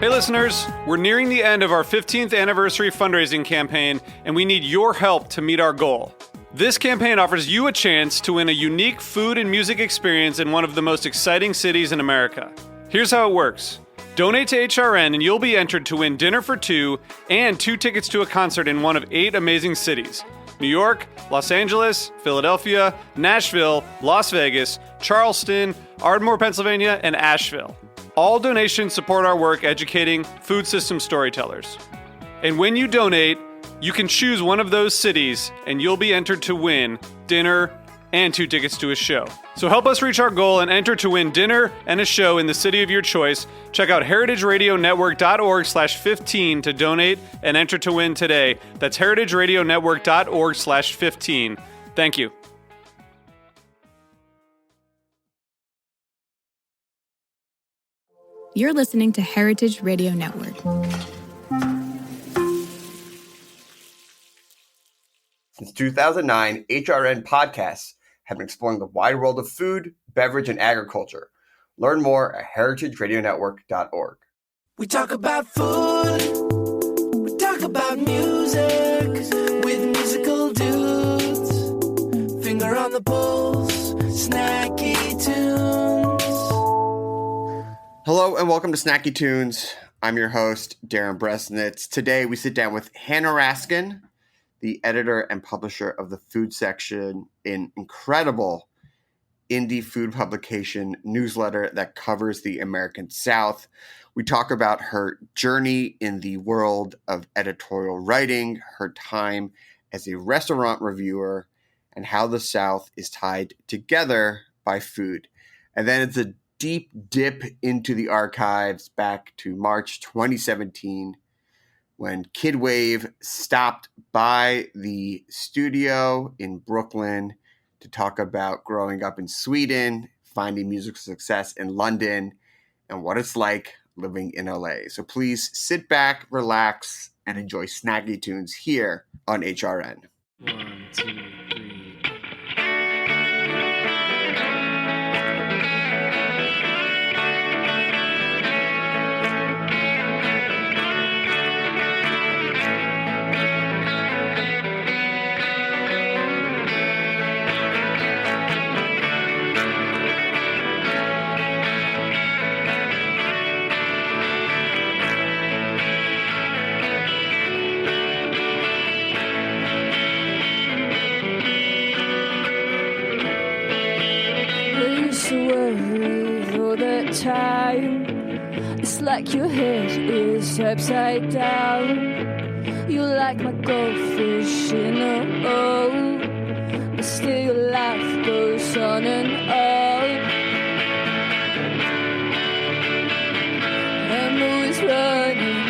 Hey listeners, we're nearing the end of our 15th anniversary fundraising campaign, and we need your help to meet our goal. This campaign offers you a chance to win a unique food and music experience in one of the most exciting cities in America. Here's how it works. Donate to HRN and you'll be entered to win dinner for two and 2 tickets to a concert in one of 8 amazing cities: New York, Los Angeles, Philadelphia, Nashville, Las Vegas, Charleston, Ardmore, Pennsylvania, and Asheville. All donations support our work educating food system storytellers. And when you donate, you can choose one of those cities and you'll be entered to win dinner and 2 tickets to a show. So help us reach our goal and enter to win dinner and a show in the city of your choice. Check out heritageradionetwork.org/15 to donate and enter to win today. That's heritageradionetwork.org/15. Thank you. You're listening to Heritage Radio Network. Since 2009, HRN podcasts have been exploring the wide world of food, beverage, and agriculture. Learn more at heritageradionetwork.org. We talk about food, we talk about music, with musical dudes. Finger on the pulse, snacky tunes. Hello and welcome to Snacky Tunes. I'm your host, Darren Bresnitz. Today we sit down with Hanna Raskin, the editor and publisher of the food section, an incredible indie food publication newsletter that covers the American South. We talk about her journey in the world of editorial writing, her time as a restaurant reviewer, and how the South is tied together by food. And then it's a deep dip into the archives back to March 2017 when Kid Wave stopped by the studio in Brooklyn to talk about growing up in Sweden, finding musical success in London, and what it's like living in LA. So please sit back, relax, and enjoy Snacky Tunes here on HRN. 1, 2, 3. All the time, it's like your head is upside down. You like my goldfish in a bowl, but still your life goes on and on. I'm always running,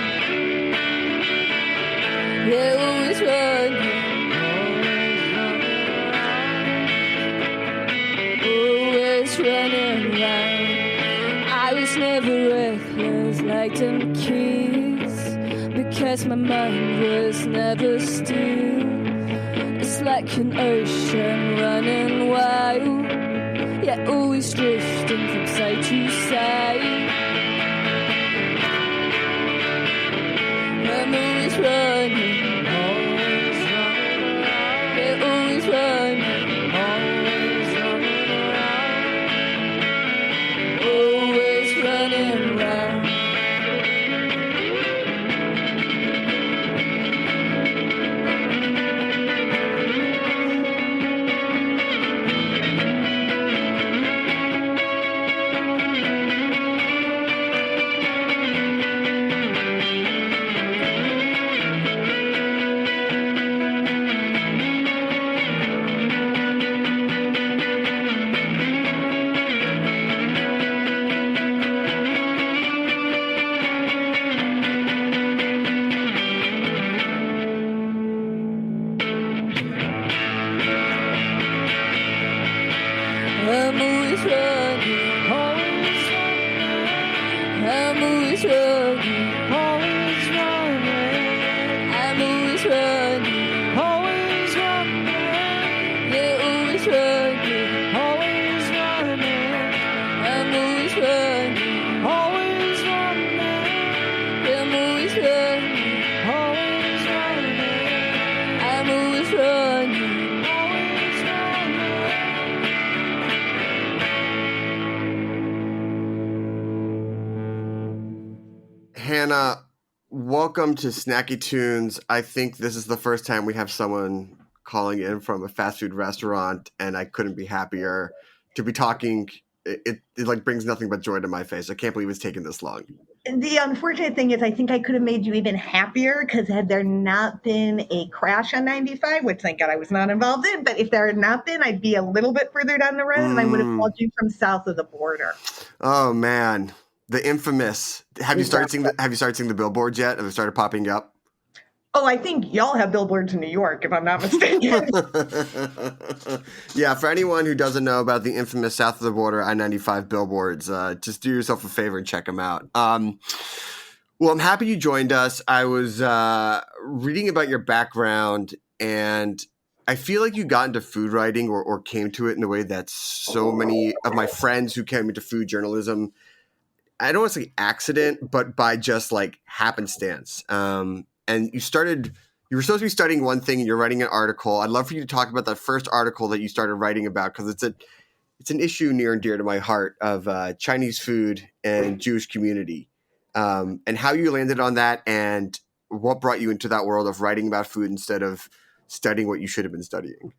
yeah, always running. Running around, I was never reckless like them kids, because my mind was never still. It's like an ocean running wild, yeah, always drifting from side to side. I'm always running, yeah, always running. Hanna, welcome to Snacky Tunes. I think this is the first time we have someone calling in from a fast food restaurant, and I couldn't be happier to be talking. It like brings nothing but joy to my face. I can't believe it's taken this long. The unfortunate thing is I think I could have made you even happier because had there not been a crash on 95, which thank God I was not involved in, but if there had not been, I'd be a little bit further down the road and I would have called you from south of the border. Oh man, the infamous. Have you started seeing the billboards yet? Have they started popping up? Oh, I think y'all have billboards in New York, if I'm not mistaken. Yeah, for anyone who doesn't know about the infamous south of the border I-95 billboards, just do yourself a favor and check them out. Well, I'm happy you joined us. I was reading about your background, and I feel like you got into food writing or came to it in a way that so many of my friends who came into food journalism, I don't want to say accident, but by just like happenstance. And you were supposed to be studying one thing and you're writing an article. I'd love for you to talk about that first article that you started writing about, because it's an issue near and dear to my heart of Chinese food and Jewish community, and how you landed on that and what brought you into that world of writing about food instead of studying what you should have been studying.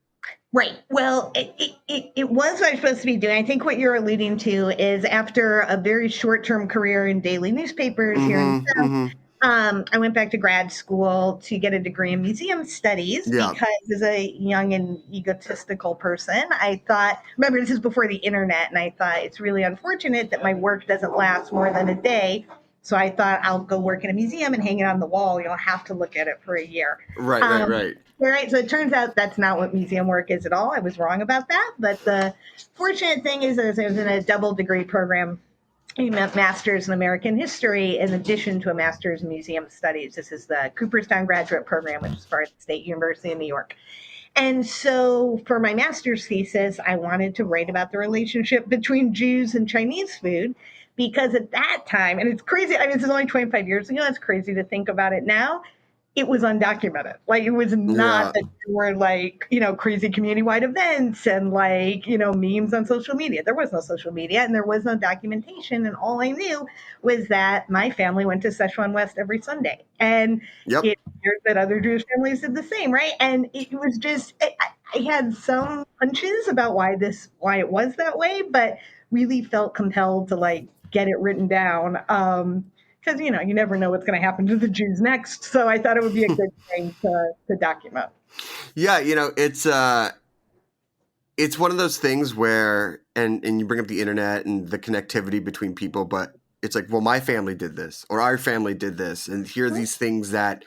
Right. Well, it was what I was supposed to be doing. I think what you're alluding to is after a very short-term career in daily newspapers here in the South, I went back to grad school to get a degree in museum studies because as a young and egotistical person, I thought, remember this is before the internet, and I thought it's really unfortunate that my work doesn't last more than a day. So I thought I'll go work in a museum and hang it on the wall. You don't have to look at it for a year. Right. Right. So it turns out that's not what museum work is at all. I was wrong about that. But the fortunate thing is I was in a double degree program. You meant master's in American history in addition to a master's in museum studies. This is the Cooperstown graduate program, which is part of the State University of New York. And so for my master's thesis, I wanted to write about the relationship between Jews and Chinese food, because at that time, and it's crazy, I mean, this is only 25 years ago, it's crazy to think about it now, it was undocumented. Like, it was not that there were like, crazy community-wide events and like, memes on social media. There was no social media and there was no documentation. And all I knew was that my family went to Szechuan West every Sunday. And it appears that other Jewish families did the same, right? And it was just, I had some hunches about why it was that way, but really felt compelled to like get it written down. Because, you never know what's going to happen to the Jews next. So I thought it would be a good thing to document. Yeah, it's one of those things where, and you bring up the internet and the connectivity between people, but it's like, well, my family did this or our family did this. And here are these things that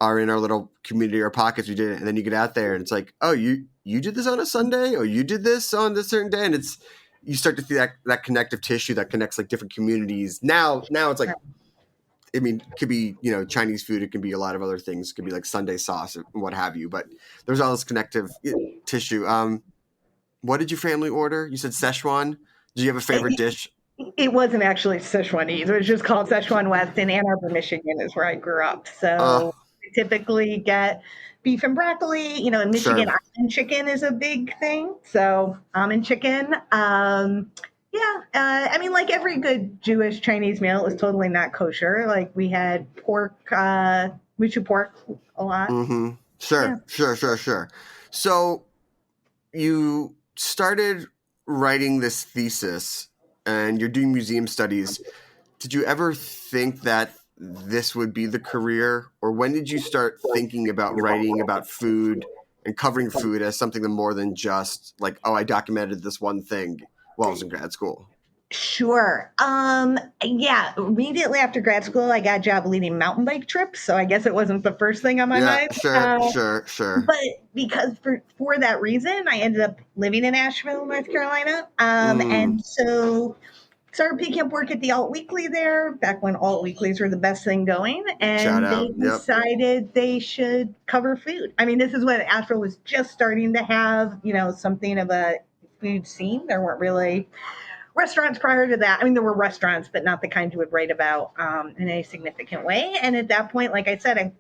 are in our little community or pockets we did it. And then you get out there and it's like, oh, you did this on a Sunday, or you did this on this certain day. And you start to see that connective tissue that connects like different communities. Now it's like, I mean, it could be, Chinese food. It can be a lot of other things. It could be like Sunday sauce and what have you. But there's all this connective tissue. What did your family order? You said Szechuan. Do you have a favorite dish? It wasn't actually Szechuanese. It was just called Szechuan West in Ann Arbor, Michigan is where I grew up. So we typically get beef and broccoli. In Michigan, almond chicken is a big thing. So almond chicken. I mean, like every good Jewish Chinese meal, it was totally not kosher. Like we had pork, we chew pork a lot. Mm-hmm. Sure. So you started writing this thesis and you're doing museum studies. Did you ever think that this would be the career? Or when did you start thinking about writing about food and covering food as something more than just like, oh, I documented this one thing while I was in grad school? Sure. Immediately after grad school, I got a job leading mountain bike trips. So I guess it wasn't the first thing on my mind. Sure. But because for that reason, I ended up living in Asheville, North Carolina. And so started picking up work at the Alt Weekly there, back when Alt Weeklies were the best thing going. And they decided they should cover food. I mean, this is when Asheville was just starting to have, something of a food scene. There weren't really restaurants prior to that. I mean, there were restaurants, but not the kind you would write about in any significant way. And at that point, like I said,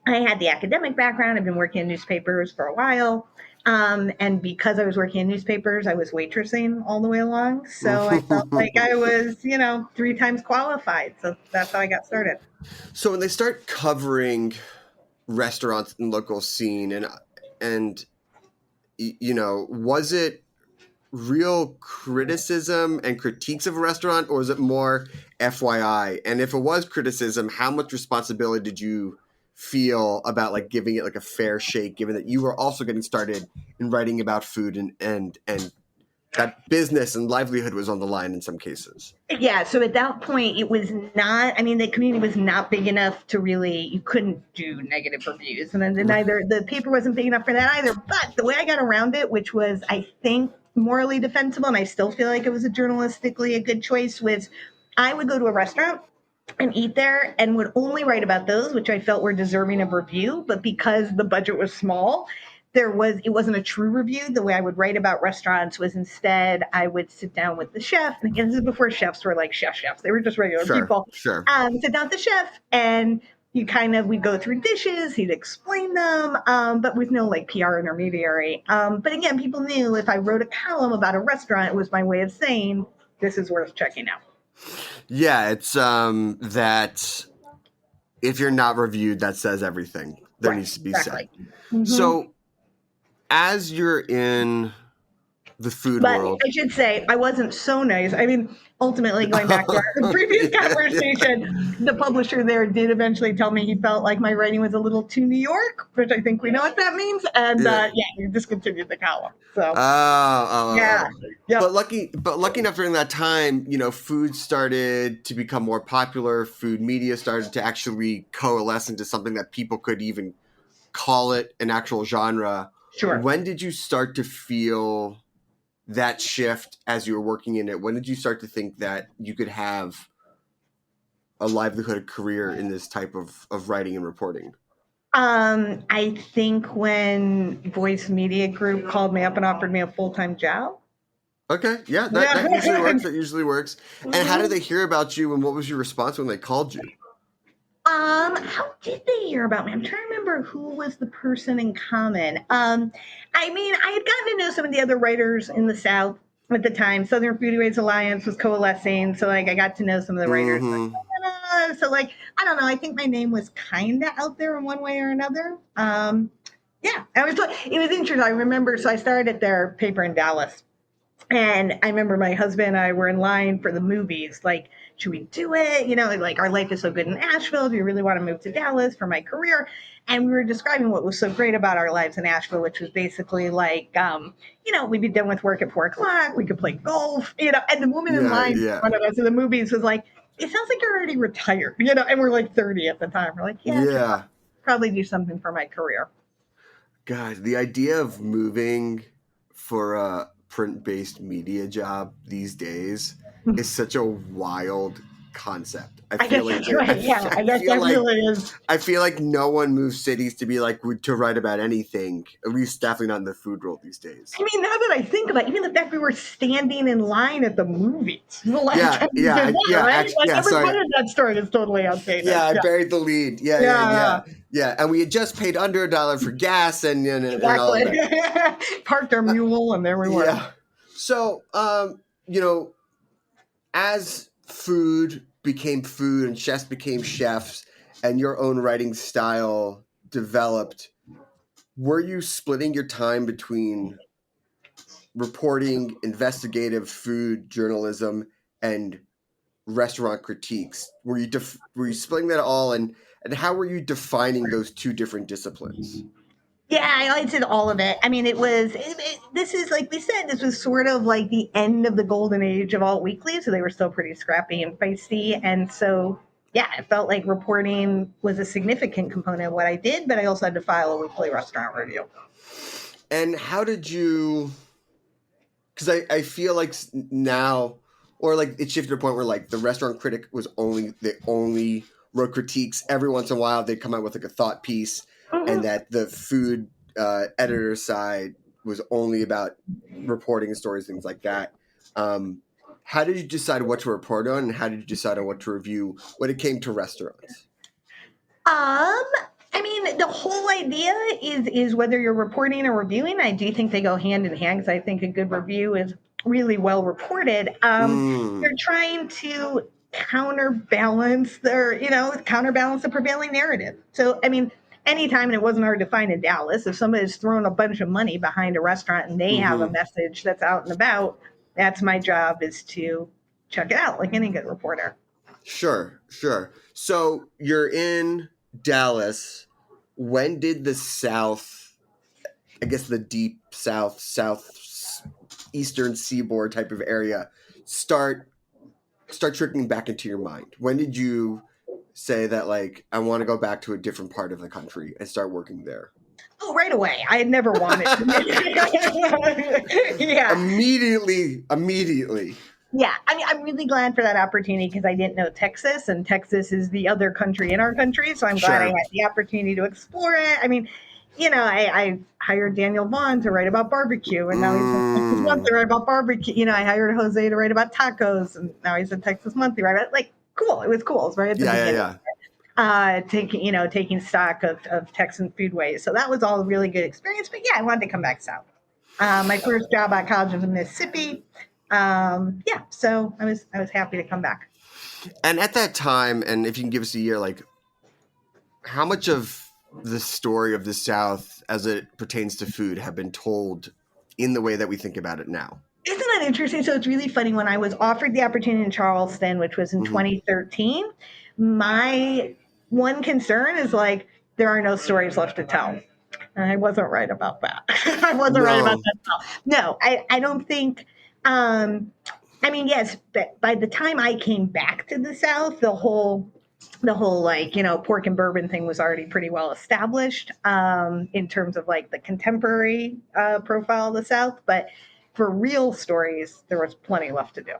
I had the academic background. I've been working in newspapers for a while. And because I was working in newspapers, I was waitressing all the way along. So I felt like I was, 3 times qualified. So that's how I got started. So when they start covering restaurants and local scene, and was it real criticism and critiques of a restaurant, or was it more FYI? And if it was criticism, how much responsibility did you feel about like giving it like a fair shake, given that you were also getting started in writing about food and that business and livelihood was on the line in some cases? Yeah, so at that point, it was not, the community was not big enough to really, you couldn't do negative reviews. And then neither, the paper wasn't big enough for that either. But the way I got around it, which was, I think, morally defensible, and I still feel like it was journalistically a good choice, was I would go to a restaurant and eat there and would only write about those which I felt were deserving of review. But because the budget was small, it wasn't a true review. The way I would write about restaurants was instead I would sit down with the chef. And again, this is before chefs were like chefs. They were just regular people. Sure. Sit down with the chef and we'd go through dishes, he'd explain them, but with no like PR intermediary. But again, people knew if I wrote a column about a restaurant, it was my way of saying this is worth checking out. Yeah, it's that if you're not reviewed, that says everything that needs to be said. Mm-hmm. So as you're in the food world, I should say I wasn't so nice. Ultimately, going back to our previous conversation, the publisher there did eventually tell me he felt like my writing was a little too New York, which I think we know what that means. And we discontinued the column. So yeah. Yep. But lucky enough during that time, food started to become more popular. Food media started to actually coalesce into something that people could even call it an actual genre. Sure. When did you start to feel that shift as you were working in it? When did you start to think that you could have a livelihood career in this type of writing and reporting? I think when Voice Media Group called me up and offered me a full-time job. Okay, yeah, that usually works. And how did they hear about you, and what was your response when they called you? How did they hear about me? I'm trying to remember who was the person in common. I had gotten to know some of the other writers in the South at the time. Southern Foodways Alliance was coalescing, so I got to know some of the writers. Mm-hmm. I don't know. I think my name was kind of out there in one way or another. It was interesting. I remember, so I started at their paper in Dallas. And I remember my husband and I were in line for the movies. Like, should we do it? Our life is so good in Asheville. Do you really want to move to Dallas for my career? And we were describing what was so great about our lives in Asheville, which was basically we'd be done with work at 4:00. We could play golf, and the woman in line in front of us in the movies was like, it sounds like you're already retired, and we're like 30 at the time. We're like, yeah. Probably do something for my career. God, the idea of moving for a print-based media job these days is such a wild concept. I feel like I feel like no one moves cities to be like to write about anything. At least definitely not in the food world these days. Now that I think about it, even the fact we were standing in line at the movies. Right? Every part of that story is totally outdated. Yeah, I buried the lead. Yeah. And we had just paid under $1 for gas and all that. Parked our mule and there we were. Yeah. So, as food became food and chefs became chefs and your own writing style developed, were you splitting your time between reporting, investigative food journalism, and restaurant critiques? Were you splitting that all, and how were you defining those two different disciplines? Yeah, I did all of it. This is, like we said, this was sort of like the end of the golden age of alt weekly, so they were still pretty scrappy and feisty. And so, it felt like reporting was a significant component of what I did, but I also had to file a weekly restaurant review. And how did you, because I feel like now, or like it shifted to a point where like the restaurant critic they only wrote critiques. Every once in a while they'd come out with like a thought piece. Mm-hmm. And that the food editor side was only about reporting and stories, things like that. How did you decide what to report on, and how did you decide on what to review when it came to restaurants? I mean, the whole idea is whether you're reporting or reviewing. I do think they go hand in hand, because I think a good review is really well reported. You're trying to counterbalance the prevailing narrative. So, I mean, anytime, and it wasn't hard to find in Dallas, if somebody's thrown a bunch of money behind a restaurant and they have a message that's out and about, that's my job, is to check it out like any good reporter. Sure. So you're in Dallas. When did the South, I guess the deep southeastern seaboard type of area, start trickling back into your mind? When did you say that, like, I want to go back to a different part of the country and start working there? Oh, right away. I had never wanted to. Yeah. Immediately. Yeah. I mean, I'm really glad for that opportunity, because I didn't know Texas, and Texas is the other country in our country. So I'm glad I had the opportunity to explore it. I mean, I hired Daniel Vaughn to write about barbecue, and now he's at Texas Monthly to write about barbecue. I hired Jose to write about tacos, and now he's at Texas Monthly, right? Like, cool. It was cool. It was right at the beginning. Taking stock of Texan foodways. So that was all a really good experience. But yeah, I wanted to come back south. My first job at college was in Mississippi. So I was happy to come back. And at that time, and if you can give us a year, like, how much of the story of the South as it pertains to food have been told in the way that we think about it now? Isn't that interesting? So it's really funny. When I was offered the opportunity in Charleston, which was in 2013, my one concern is, like, there are no stories left to tell. And I wasn't right about that. I wasn't right about that at all. No, I don't think. I mean, yes, but by the time I came back to the South, the whole pork and bourbon thing was already pretty well established in terms of, like, the contemporary profile of the South. But for real stories, there was plenty left to do.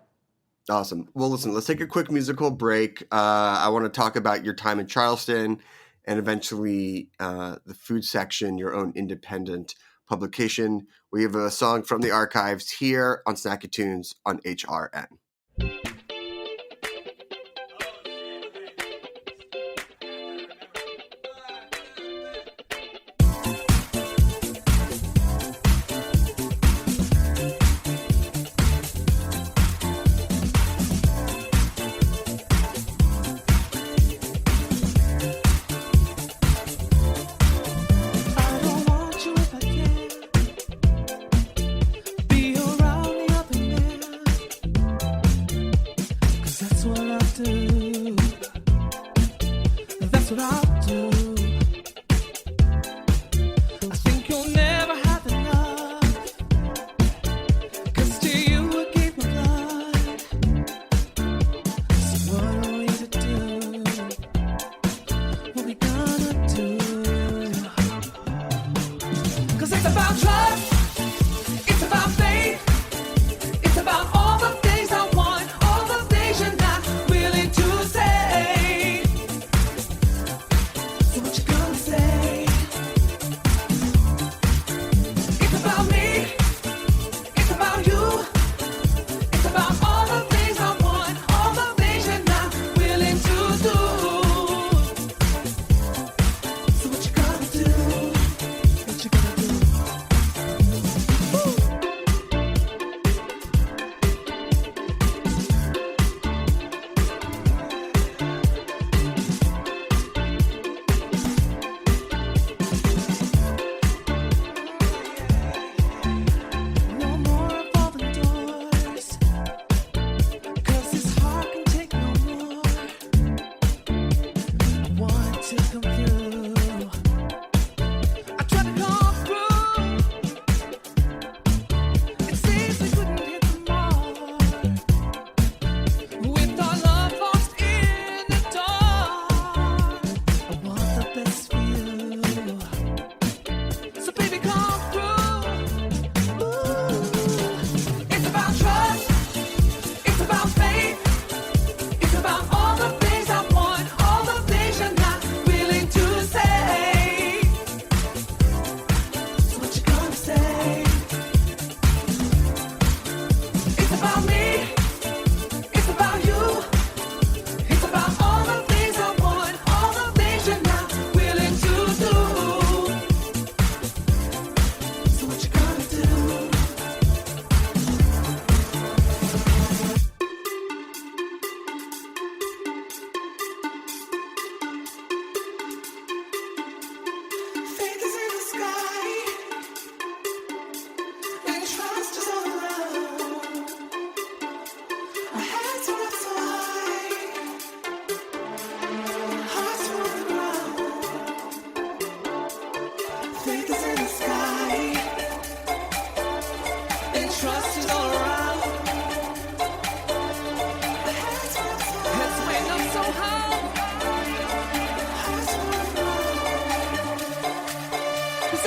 Awesome. Well, listen, let's take a quick musical break. I want to talk about your time in Charleston and eventually the food section, your own independent publication. We have a song from the archives here on Snacky Tunes on HRN.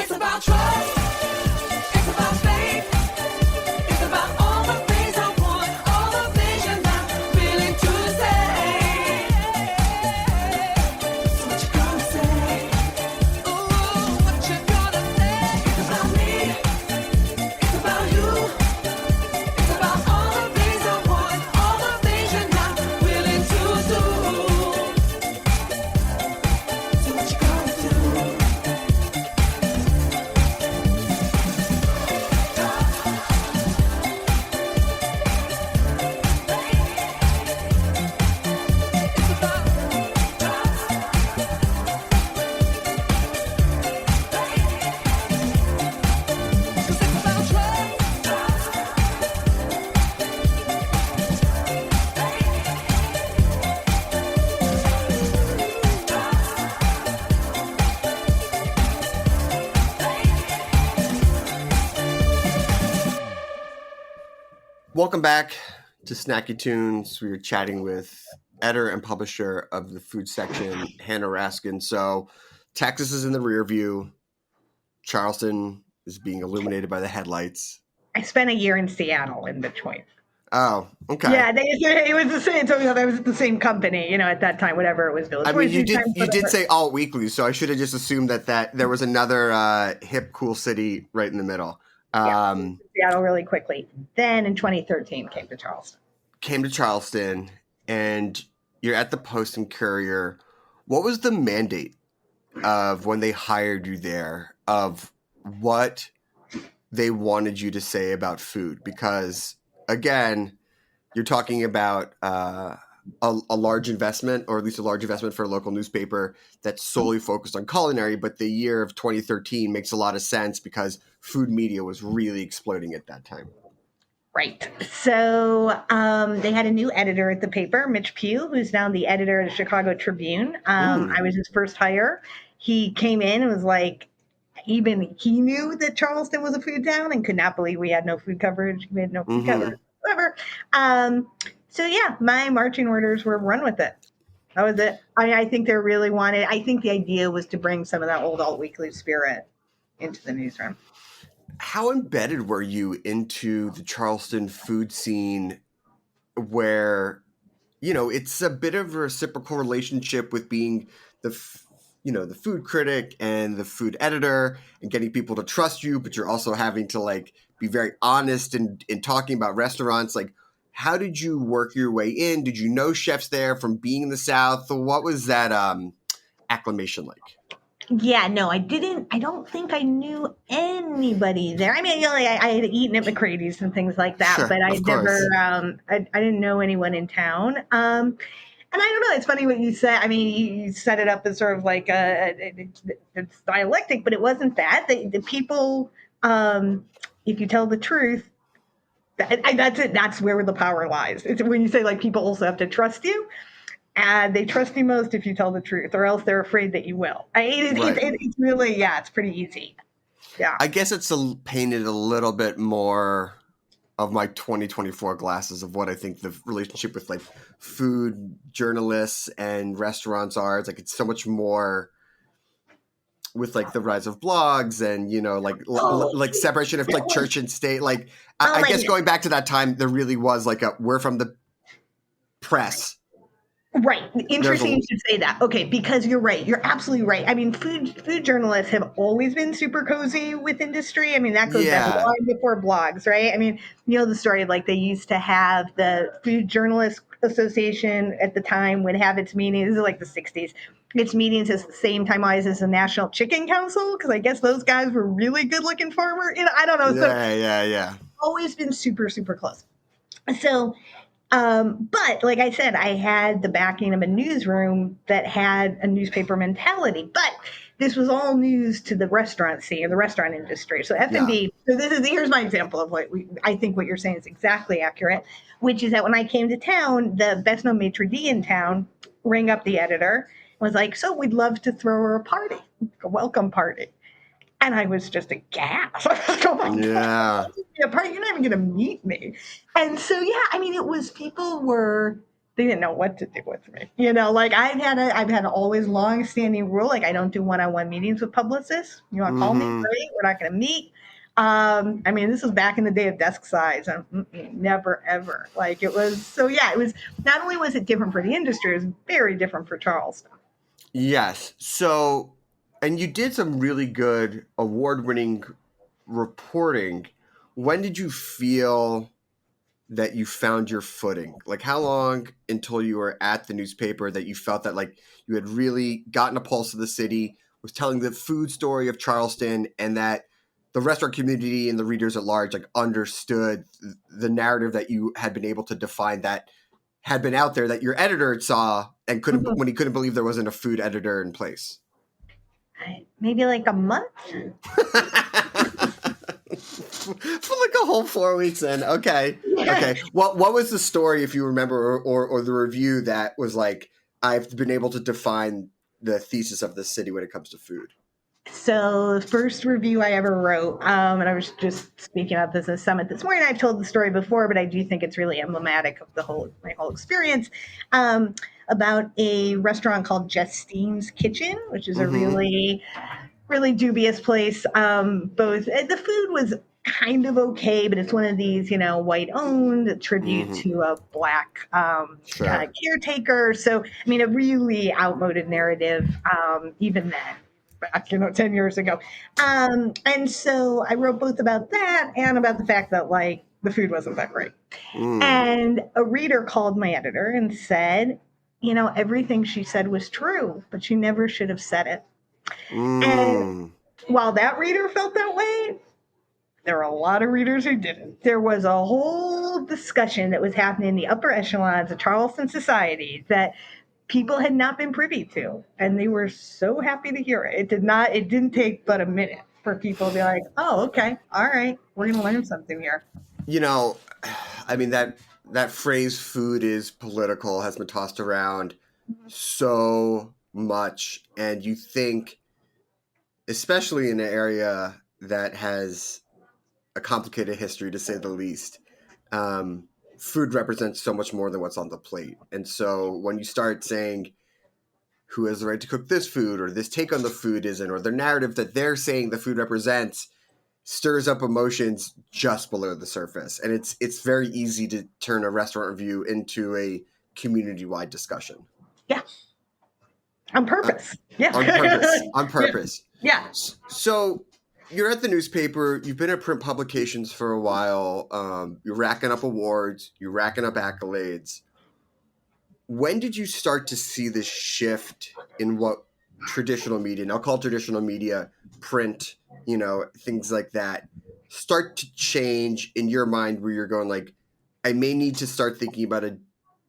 It's about trust. It's about faith. It's about all the things I want, all the things you're not willing to say. So what you gonna say? Ooh, what you gonna say? It's about me. It's about you. It's about all the things I want, all the things you're not willing to do. So what you gonna do? It's about trust. 'Cause it's about trust. Welcome back to Snacky Tunes. We were chatting with editor and publisher of the food section, Hanna Raskin. So Texas is in the rear view. Charleston is being illuminated by the headlights. I spent a year in Seattle in between. Oh, okay. Yeah, it was the same. So that was the same company, at that time, whatever it was. Village I mean, you Voices did times, whatever. say Alt Weekly, so I should have just assumed that there was another hip, cool city right in the middle. Seattle really quickly. Then in 2013 came to Charleston. Came to Charleston, and you're at the Post and Courier. What was the mandate of when they hired you there, of what they wanted you to say about food? Because, again, you're talking about a large investment, or at least a large investment for a local newspaper that's solely focused on culinary, but the year of 2013 makes a lot of sense because food media was really exploding at that time. Right. So they had a new editor at the paper, Mitch Pugh, who's now the editor of the Chicago Tribune. I was his first hire. He came in and was like, even he knew that Charleston was a food town and could not believe we had no food coverage. We had no food coverage, whatever. So yeah, my marching orders were run with it. That was it. I think they really wanted, I think the idea was to bring some of that old Alt Weekly spirit into the newsroom. How embedded were you into the Charleston food scene where, it's a bit of a reciprocal relationship with being the food critic and the food editor and getting people to trust you, but you're also having to be very honest in talking about restaurants. How did you work your way in? Did you know chefs there from being in the South? What was that acclimation like? Yeah, no, I didn't. I don't think I knew anybody there. I mean, I had eaten at McCrady's and things like that, Sure, but I of course. never, I didn't know anyone in town. And I don't know. It's funny what you said. I mean, you set it up as sort of like it's dialectic, but it wasn't that. The people, if you tell the truth, that's it. That's where the power lies. It's when you say people also have to trust you. And they trust you most if you tell the truth, or else they're afraid that you will. It's really, it's pretty easy. Yeah. I guess it's painted a little bit more of my 2024 glasses of what I think the relationship with food journalists and restaurants are. It's so much more with the rise of blogs and separation of church and state. I guess going back to that time, there really was we're from the press. Right. Interesting you should say that. Okay, because you're right. You're absolutely right. I mean, food journalists have always been super cozy with industry. I mean, that goes back long before blogs, right? I mean, the story they used to have the Food Journalists Association at the time would have its meetings, this is the 60s. Its meetings at the same time as the National Chicken Council, because I guess those guys were really good-looking farmers. I don't know. Yeah. Always been super, super close. So... but like I said, I had the backing of a newsroom that had a newspaper mentality, but this was all news to the restaurant scene or the restaurant industry. So F&B, so here's my example of I think what you're saying is exactly accurate, which is that when I came to town, the best known maitre d' in town rang up the editor and was like, so we'd love to throw her a party, a welcome party. And I was just aghast. I was like, oh my God, you're not even going to meet me. And so, yeah, I mean, it was people were they didn't know what to do with me. Like I've had an always long standing rule. Like I don't do one-on-one meetings with publicists. You want to call me? Great. We're not going to meet. I mean, this was back in the day of desk size, and never ever. Like it was. So yeah, it was. Not only was it different for the industry, it was very different for Charleston. Yes. So, and you did some really good award-winning reporting. When did you feel that you found your footing? Like how long until you were at the newspaper that you felt that like you had really gotten a pulse of the city, was telling the food story of Charleston, and that the restaurant community and the readers at large like understood the narrative that you had been able to define that had been out there that your editor saw and couldn't when he couldn't believe there wasn't a food editor in place? Maybe like a month. For like a whole 4 weeks then. Okay. Okay. What was the story, if you remember, or the review that was like, I've been able to define the thesis of the city when it comes to food? So the first review I ever wrote, and I was just speaking about this at Summit this morning. I've told the story before, but I do think it's really emblematic of my whole experience. About a restaurant called Justine's Kitchen, which is a really, really dubious place. Both the food was kind of okay, but it's one of these, white owned, a tribute to a black kind of caretaker. So, I mean, a really outmoded narrative, even then. Back, 10 years ago. And so I wrote both about that and about the fact that like the food wasn't that great. And a reader called my editor and said, everything she said was true, but she never should have said it. And while that reader felt that way, there were a lot of readers who didn't. There was a whole discussion that was happening in the upper echelons of Charleston society that people had not been privy to, and they were so happy to hear it. It didn't take but a minute for people to be like, oh, okay, all right, we're going to learn something here. I mean, that phrase food is political has been tossed around so much, and you think, especially in an area that has a complicated history, to say the least, food represents so much more than what's on the plate. And so when you start saying who has the right to cook this food, or this take on the food isn't, or the narrative that they're saying the food represents stirs up emotions just below the surface. And it's very easy to turn a restaurant review into a community-wide discussion. Yeah. On purpose. On purpose. Yeah. So you're at the newspaper, you've been at print publications for a while, you're racking up awards, you're racking up accolades. When did you start to see this shift in what traditional media, and I'll call traditional media, print, things like that, start to change in your mind, where you're going like, I may need to start thinking about a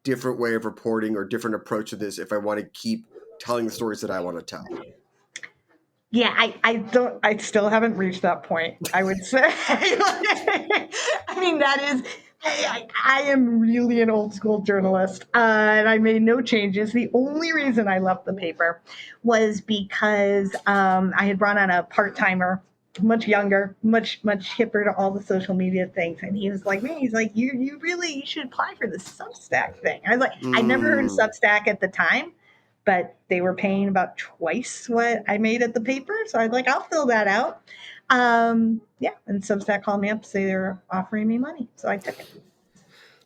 different way of reporting or different approach to this if I want to keep telling the stories that I want to tell? Yeah, I still haven't reached that point, I would say. I mean, that is, I am really an old school journalist, and I made no changes. The only reason I left the paper was because I had brought on a part-timer, much younger, much hipper to all the social media things. And he was like, man, he's like, you should apply for the Substack thing. I was like, I'd never heard of Substack at the time, but they were paying about twice what I made at the paper. So I was like, I'll fill that out. And Substack called me up to say they were offering me money. So I took it.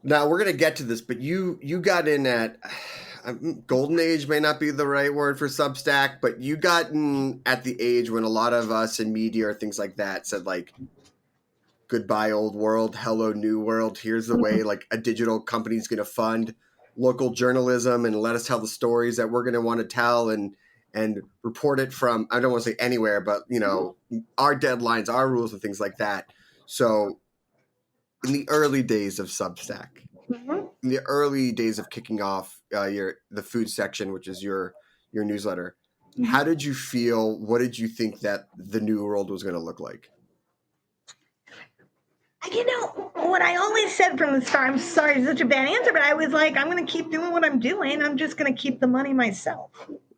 Now, we're going to get to this, but you got in at, golden age may not be the right word for Substack, but you got in at the age when a lot of us in media or things like that said like, goodbye old world, hello new world. Here's the way like a digital company is going to fund local journalism and let us tell the stories that we're going to want to tell and report it from, I don't want to say anywhere, but our deadlines, our rules and things like that. So in the early days of Substack, in the early days of kicking off the food section, which is your newsletter, how did you feel? What did you think that the new world was going to look like? What I always said from the start, I'm sorry, it's such a bad answer, but I was like, I'm going to keep doing what I'm doing. I'm just going to keep the money myself.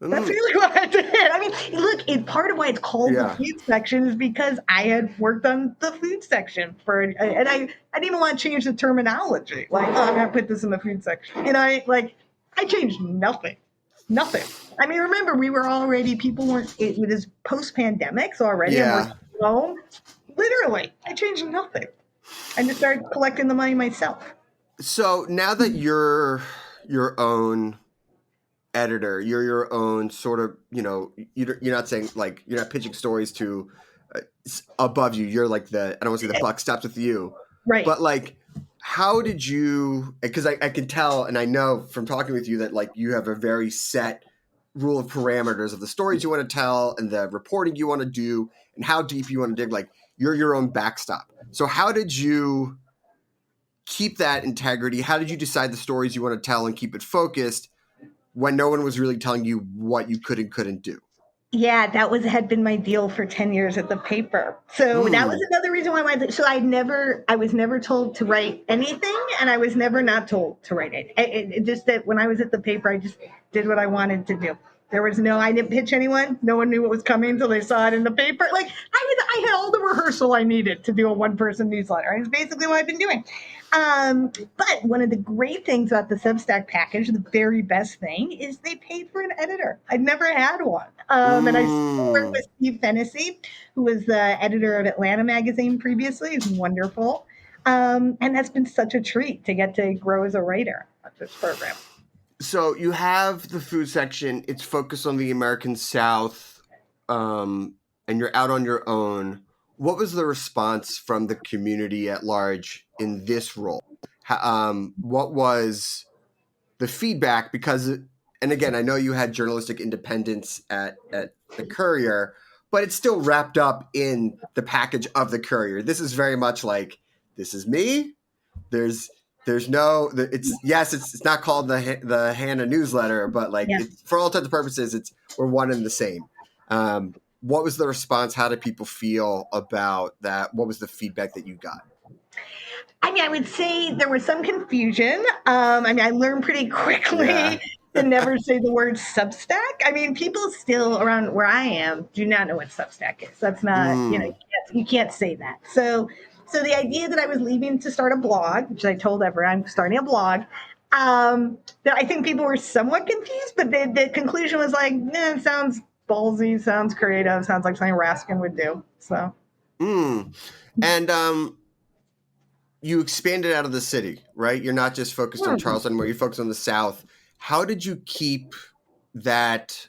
That's really what I did. I mean, look, part of why it's called the food section is because I had worked on the food section and I didn't even want to change the terminology. Like, oh, I'm gonna put this in the food section, and I changed nothing. Nothing. I mean, remember, people weren't, it was post-pandemic, so already I'm working from home. Literally, I changed nothing. I just started collecting the money myself. So now that you're your own editor, you're your own sort of, you're not saying like, you're not pitching stories to above you. You're like I don't want to say the buck stops with you. Right. But like, how did you, because I can tell, and I know from talking with you that like you have a very set rule of parameters of the stories you want to tell and the reporting you want to do and how deep you want to dig. Like, you're your own backstop. So how did you keep that integrity? How did you decide the stories you want to tell and keep it focused when no one was really telling you what you could and couldn't do? Yeah, that had been my deal for 10 years at the paper. So that was another reason why I was never told to write anything, and I was never not told to write it. It just that when I was at the paper, I just did what I wanted to do. I didn't pitch anyone. No one knew what was coming until they saw it in the paper. Like, I had all the rehearsal I needed to do a one-person newsletter. It's basically what I've been doing. But one of the great things about the Substack package, the very best thing, is they paid for an editor. I'd never had one. And I worked with Steve Fennessy, who was the editor of Atlanta Magazine previously. He's wonderful. And that's been such a treat to get to grow as a writer on this program. So you have the food section. It's focused on the American South, and you're out on your own. What was the response from the community at large in this role? What was the feedback? Because, and again, I know you had journalistic independence at the Courier, but it's still wrapped up in the package of the Courier. This is very much like, this is me. It's not called the Hanna newsletter, but like for all intents and purposes, we're one and the same. What was the response? How did people feel about that? What was the feedback that you got? I mean, I would say there was some confusion. I learned pretty quickly to never say the word Substack. I mean, people still around where I am do not know what Substack is. That's not, you can't say that. So the idea that I was leaving to start a blog, which I told everyone I'm starting a blog, that I think people were somewhat confused, but the conclusion was like, it sounds ballsy, sounds creative, sounds like something Raskin would do. So, and you expanded out of the city, right? You're not just focused on Charleston, where you focus on the South. How did you keep that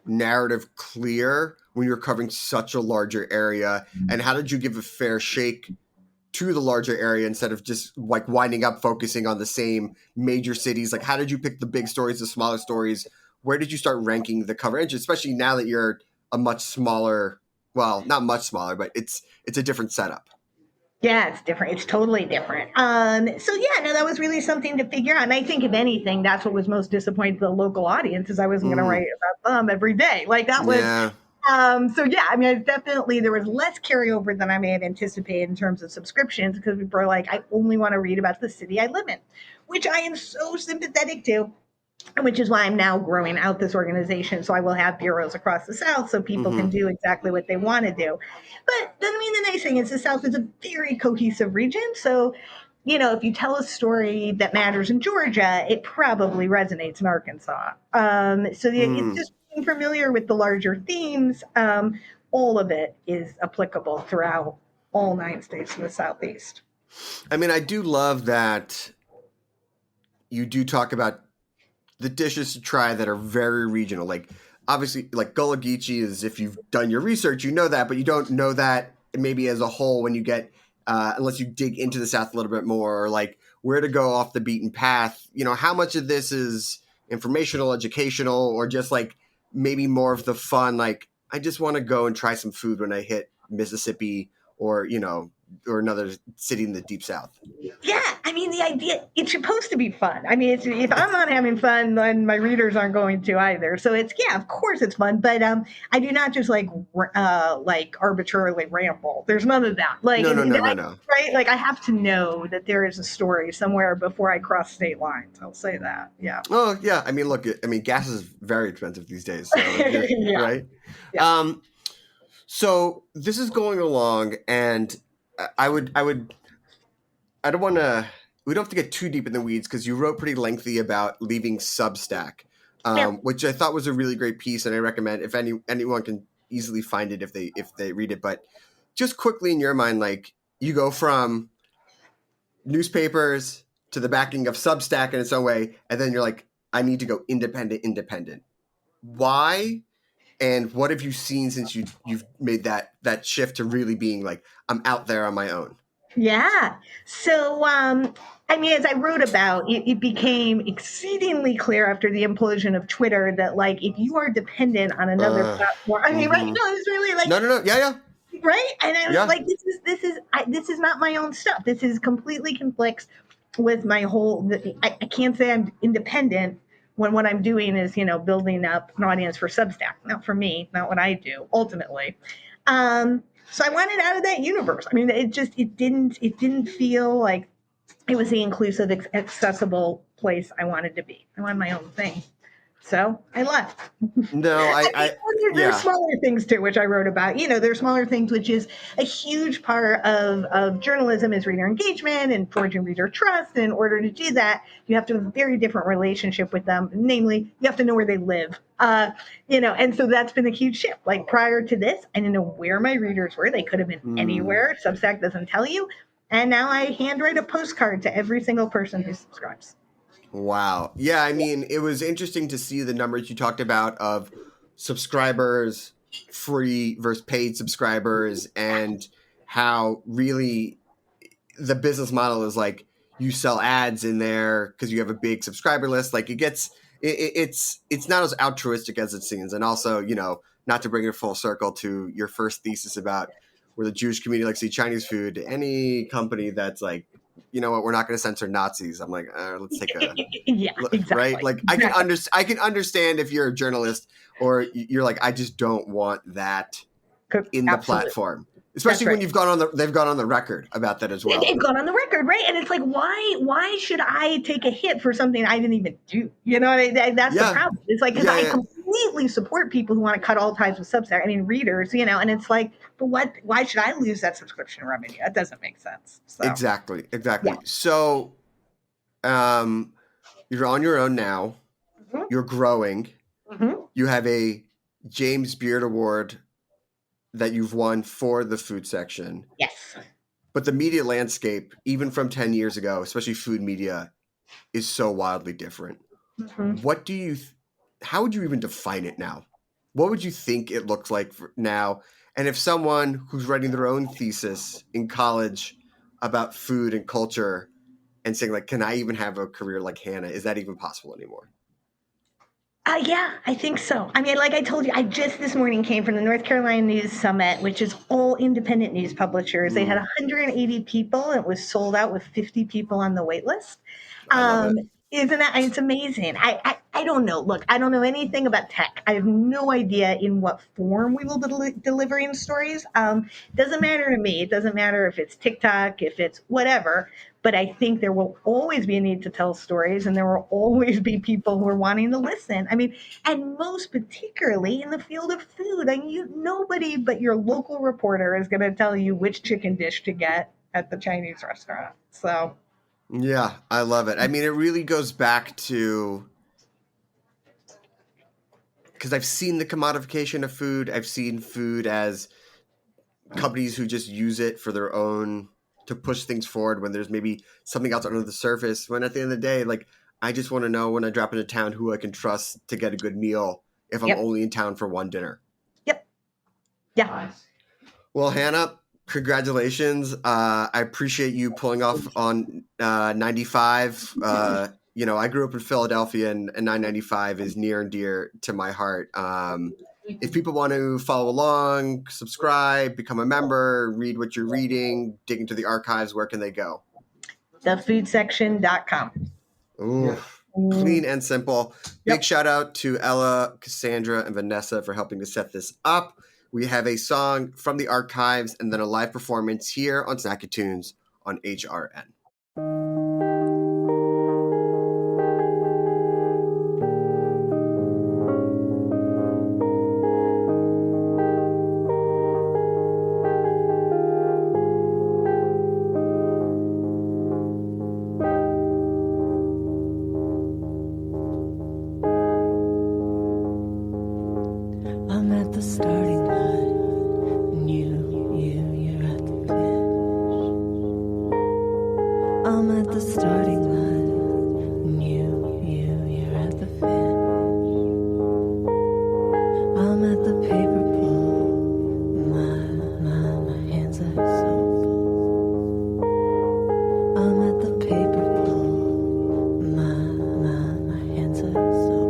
narrative clear when you're covering such a larger area? And how did you give a fair shake to the larger area instead of just like winding up focusing on the same major cities? Like, how did you pick the big stories, the smaller stories? Where did you start ranking the coverage, especially now that you're a much smaller, well, not much smaller, but it's a different setup? Yeah, it's different. It's totally different. That was really something to figure out. And I think if anything, that's what was most disappointing to the local audience, is I wasn't going to write about them every day. Like that was, there was less carryover than I may have anticipated in terms of subscriptions, because people are like, I only want to read about the city I live in, which I am so sympathetic to. Which is why I'm now growing out this organization. So I will have bureaus across the South so people can do exactly what they want to do. But the nice thing is the South is a very cohesive region. So, if you tell a story that matters in Georgia, it probably resonates in Arkansas. It's just being familiar with the larger themes. All of it is applicable throughout all 9 states in the Southeast. I mean, I do love that you do talk about the dishes to try that are very regional. Like, obviously, like Gullah Geechee is, if you've done your research, you know that, but you don't know that maybe as a whole when you get, unless you dig into the South a little bit more, or like where to go off the beaten path. How much of this is informational, educational, or just like maybe more of the fun, like, I just want to go and try some food when I hit Mississippi or, or another city in the deep south. Yeah, I mean, the idea, it's supposed to be fun. I mean, if I'm not having fun, then my readers aren't going to either. So it's, yeah, of course it's fun, but I do not just like arbitrarily ramble. There's none of that. Like, No. right? Like, I have to know that there is a story somewhere before I cross state lines. I'll say that. Yeah. Oh yeah, I mean, look, gas is very expensive these days, so Yeah. right? Yeah. So this is going along, and I don't want to. We don't have to get too deep in the weeds because you wrote pretty lengthy about leaving Substack, which I thought was a really great piece, and I recommend if anyone can easily find it if they read it. But just quickly in your mind, like you go from newspapers to the backing of Substack in its own way, and then you're like, I need to go independent. Why? And what have you seen since you've made that shift to really being like, I'm out there on my own? Yeah. So, I mean, as I wrote about, it became exceedingly clear after the implosion of Twitter that, like, if you are dependent on another platform, I mean, right? No, it was really like, No, yeah. right? And I was Yeah. like, this is not my own stuff. This is completely conflicts with my whole. I can't say I'm independent when what I'm doing is, building up an audience for Substack. Not for me, not what I do ultimately. So I wanted out of that universe. I mean, it didn't feel like it was the inclusive, accessible place I wanted to be. I wanted my own thing. So I left. No, There's smaller things too, which I wrote about. There's smaller things, which is a huge part of journalism is reader engagement and forging reader trust. And in order to do that, you have to have a very different relationship with them. Namely, you have to know where they live. And so that's been a huge shift. Like prior to this, I didn't know where my readers were. They could have been anywhere. Substack doesn't tell you. And now I handwrite a postcard to every single person who subscribes. Wow. Yeah, I mean, it was interesting to see the numbers you talked about of subscribers, free versus paid subscribers, and how really the business model is like you sell ads in there because you have a big subscriber list. Like it's not as altruistic as it seems. And also, not to bring it full circle to your first thesis about where the Jewish community likes to eat Chinese food, any company that's like, you know what, we're not going to censor Nazis. I'm like, let's take a yeah, exactly. Right. Like I can understand if you're a journalist or you're like, I just don't want that in the platform, especially when they've gone on the record about that as well. They've gone on the record, right? And it's like, why should I take a hit for something I didn't even do? That's the problem. It's like, because I completely support people who want to cut all ties with Substack. I mean, readers, and it's like, but why should I lose that subscription revenue? That doesn't make sense. So. Exactly. Yeah. So, you're on your own now. Mm-hmm. You're growing. Mm-hmm. You have a James Beard Award that you've won for the food section. Yes. But the media landscape, even from 10 years ago, especially food media, is so wildly different. Mm-hmm. How would you even define it now? What would you think it looks like now? And if someone who's writing their own thesis in college about food and culture and saying, like, can I even have a career like Hanna? Is that even possible anymore? Yeah, I think so. I mean, like I told you, I just this morning came from the North Carolina News Summit, which is all independent news publishers. They had 180 people. And it was sold out with 50 people on the wait list. Isn't that? It's amazing. I don't know. Look, I don't know anything about tech. I have no idea in what form we will be delivering stories. Doesn't matter to me. It doesn't matter if it's TikTok, if it's whatever. But I think there will always be a need to tell stories, and there will always be people who are wanting to listen. I mean, and most particularly in the field of food. I mean, nobody but your local reporter is going to tell you which chicken dish to get at the Chinese restaurant. So. Yeah, I love it. I mean, it really goes back to, because I've seen the commodification of food. I've seen food as companies who just use it for their own, to push things forward when there's maybe something else under the surface. When at the end of the day, like, I just want to know when I drop into town who I can trust to get a good meal if I'm only in town for one dinner. Yep. Yeah. Well, Hanna, congratulations. I appreciate you pulling off on 95. I grew up in Philadelphia, and 995 is near and dear to my heart. if people want to follow along, subscribe, become a member, read what you're reading, dig into the archives, where can they go? Thefoodsection.com. Ooh, clean and simple. Big shout out to Ella, Cassandra, and Vanessa for helping to set this up. We have a song from the archives and then a live performance here on Snacky Tunes on HRN. I'm at the starting line, and you're at the finish. I'm at the starting line, and you're at the finish. I'm at the paper pull, my hands are so full. I'm at the paper pull, my hands are so full.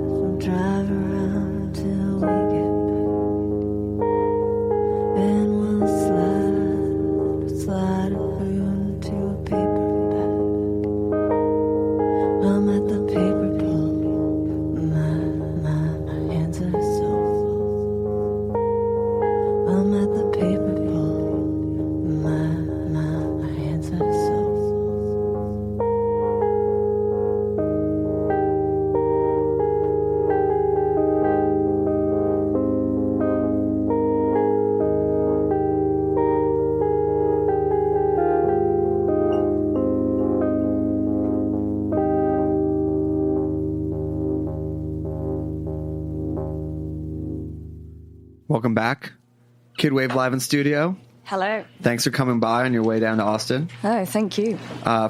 We'll drive around till we get back, and we'll slide it through into a paper bag. I'm at the paper pull, my hands are so full. I'm at the paper pull, my hands are so full. Welcome back. Kid Wave live in studio. Hello. Thanks for coming by on your way down to Austin. Oh, thank you.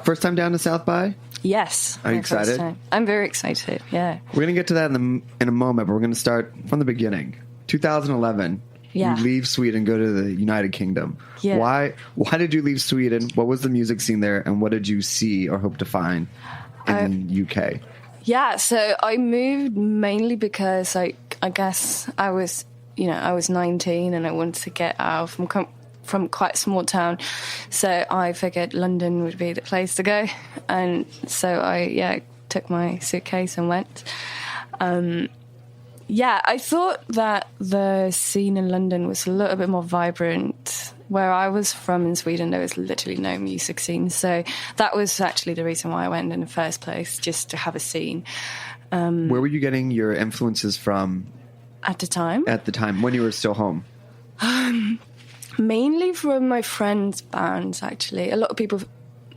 First time down to South by? Yes. Are you my first excited? time. I'm very excited. Yeah. We're going to get to that in a moment, but we're going to start from the beginning. 2011. Yeah. You leave Sweden, go to the United Kingdom. Yeah. Why did you leave Sweden? What was the music scene there, and what did you see or hope to find in the UK? Yeah. So I moved mainly because I guess I was 19 and I wanted to get out from quite a small town. So I figured London would be the place to go. And so I took my suitcase and went. I thought that the scene in London was a little bit more vibrant. Where I was from in Sweden, there was literally no music scene. So that was actually the reason why I went in the first place, just to have a scene. Where were you getting your influences from At the time? at the time when you were still home? Mainly from my friends' bands, actually. A lot of people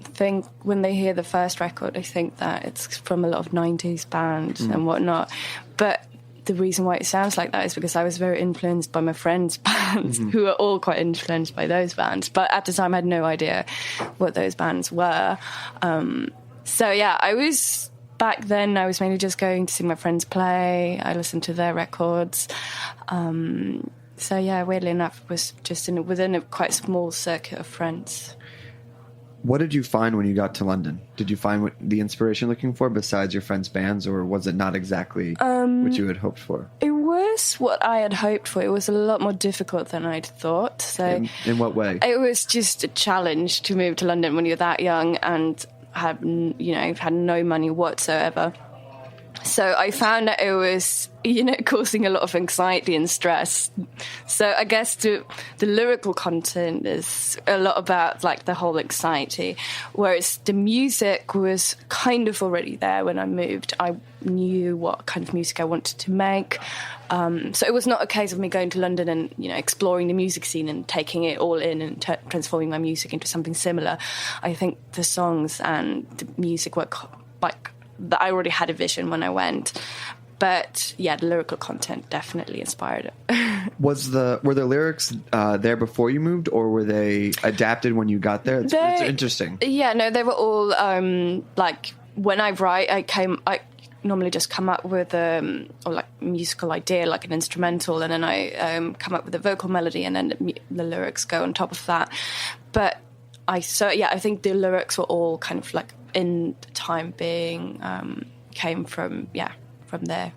think when they hear the first record, they think that it's from a lot of 90s bands and whatnot. But the reason why it sounds like that is because I was very influenced by my friends' bands, who are all quite influenced by those bands. But at the time, I had no idea what those bands were. Back then, I was mainly just going to see my friends play. I listened to their records. Weirdly enough, it was just within a quite small circuit of friends. What did you find when you got to London? Did you find the inspiration you're looking for besides your friends' bands, or was it not exactly what you had hoped for? It was what I had hoped for. It was a lot more difficult than I'd thought. So, in what way? It was just a challenge to move to London when you're that young and had no money whatsoever. So I found that it was, causing a lot of anxiety and stress. So I guess the lyrical content is a lot about like the whole anxiety, whereas the music was kind of already there when I moved. I knew what kind of music I wanted to make. So it was not a case of me going to London and, exploring the music scene and taking it all in and transforming my music into something similar. I think the songs and the music were that I already had a vision when I went. But yeah, the lyrical content definitely inspired it. Were the lyrics there before you moved, or were they adapted when you got there? It's interesting. Yeah, no, they were all when I write, I normally just come up with or like musical idea, like an instrumental, and then I come up with a vocal melody, and then the lyrics go on top of that. But I think the lyrics were all kind of like in the time being came from there.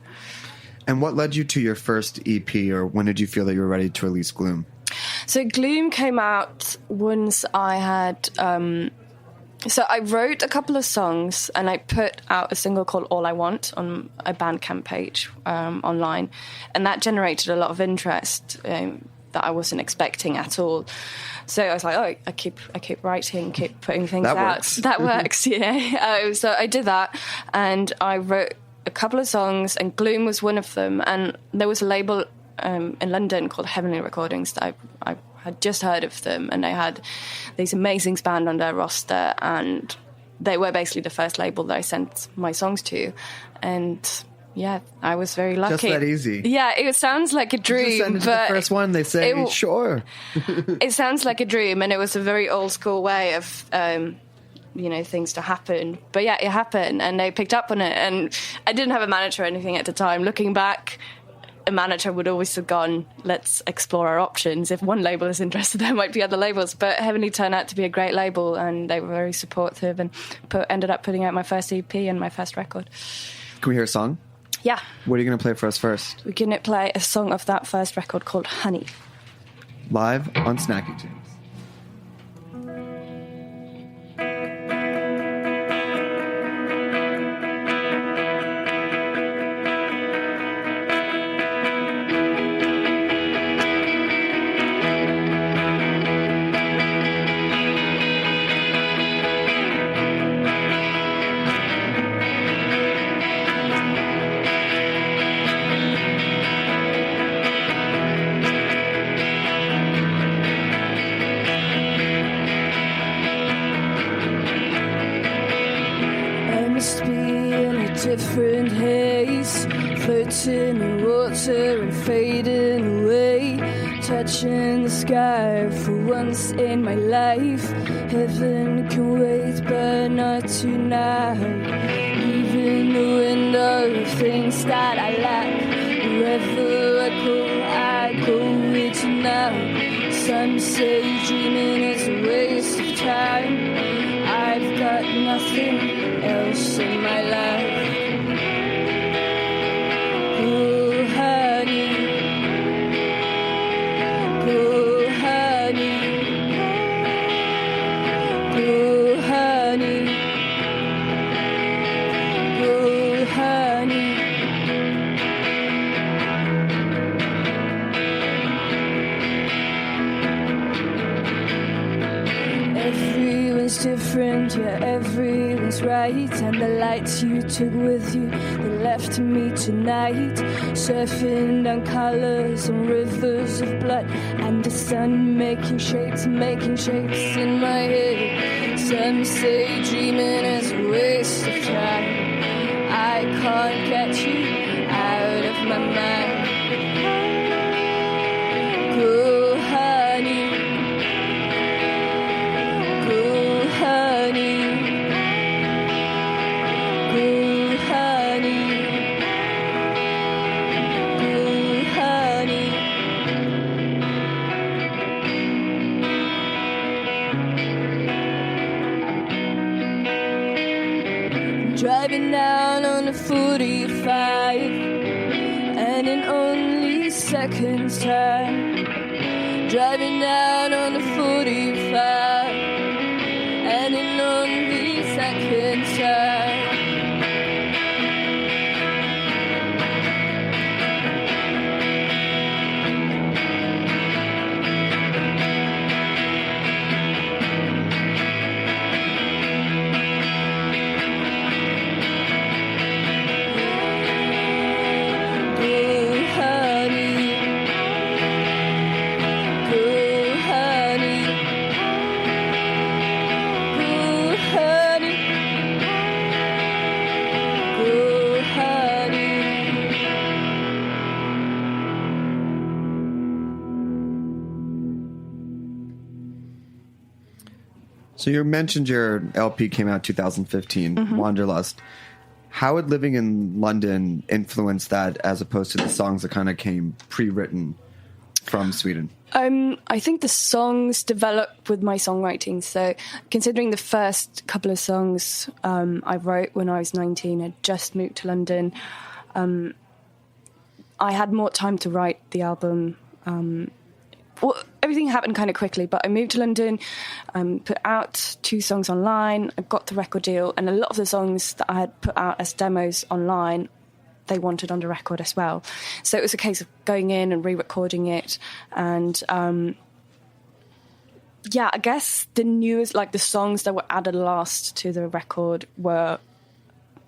And what led you to your first EP, or when did you feel that you were ready to release Gloom? So Gloom came out once I had... so I wrote a couple of songs, and I put out a single called All I Want on a Bandcamp page online. And that generated a lot of interest that I wasn't expecting at all. So I was like, oh, I keep writing, keep putting things out. Works. That works, so I did that, and I wrote a couple of songs, and Gloom was one of them. And there was a label in London called Heavenly Recordings that I had just heard of them, and they had these amazing bands on their roster, and they were basically the first label that I sent my songs to. And yeah, I was very lucky. Just that easy. Yeah, it sounds like a dream. Just send it to the first one, they say, sure. It sounds like a dream, and it was a very old school way of things to happen. But yeah, it happened, and they picked up on it. And I didn't have a manager or anything at the time. Looking back, a manager would always have gone, let's explore our options. If one label is interested, there might be other labels. But Heavenly turned out to be a great label, and they were very supportive, and ended up putting out my first EP and my first record. Can we hear a song? Yeah. What are you going to play for us first? We're going to play a song of that first record called Honey. Live on Snacky Tunes. Different haze, floating in water and fading away, touching the sky for once in my life. Heaven can wait, but not tonight. Even the window of things that I lack. Wherever I go with you now. Some say dreaming is a waste of time. I've got nothing else in my life. Oh, honey. Oh, honey. Oh, honey. Oh, honey. Everyone's different, yeah, everyone's right. And the lights you took with you, they left me tonight. Surfing down colors and rivers of blood. And the sun making shapes in my head. Some say dreaming is a waste of time. I can't get you out of my mind. Oh, honey. Oh, honey. Oh, honey. Oh, honey. Driving down on the 45, and in only seconds time. Driving down on the 45, and in only seconds time. Oh, honey. Oh, honey. Oh, honey. Oh, honey. So you mentioned your LP came out 2015, Wanderlust. How would living in London influence that as opposed to the songs that kind of came pre-written from Sweden? I think the songs developed with my songwriting. So considering the first couple of songs I wrote when I was 19, I'd just moved to London, I had more time to write the album. Well, everything happened kind of quickly, but I moved to London, put out 2 songs online, I got the record deal, and a lot of the songs that I had put out as demos online, they wanted on the record as well. So it was a case of going in and re-recording it. And I guess the newest, like the songs that were added last to the record were,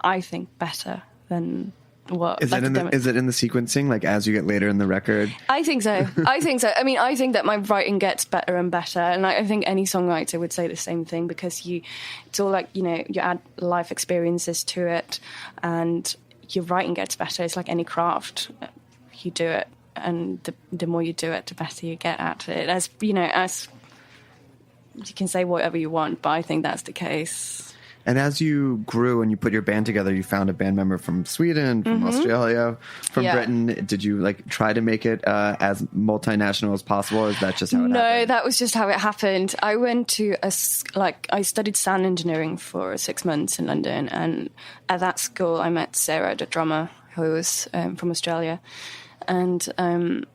I think, better than what. Is it in the sequencing, like as you get later in the record? I think so. I mean, I think that my writing gets better and better, and I think any songwriter would say the same thing, because it's all like, you add life experiences to it, and your writing gets better. It's like any craft. You do it, and the more you do it, the better you get at it. As you can say whatever you want, but I think that's the case. And as you grew and you put your band together, you found a band member from Sweden, from Australia, from Britain. Did you try to make it as multinational as possible, or is that just how it happened? No, that was just how it happened. I went to I studied sound engineering for 6 months in London, and at that school I met Sarah, the drummer, who was from Australia, and the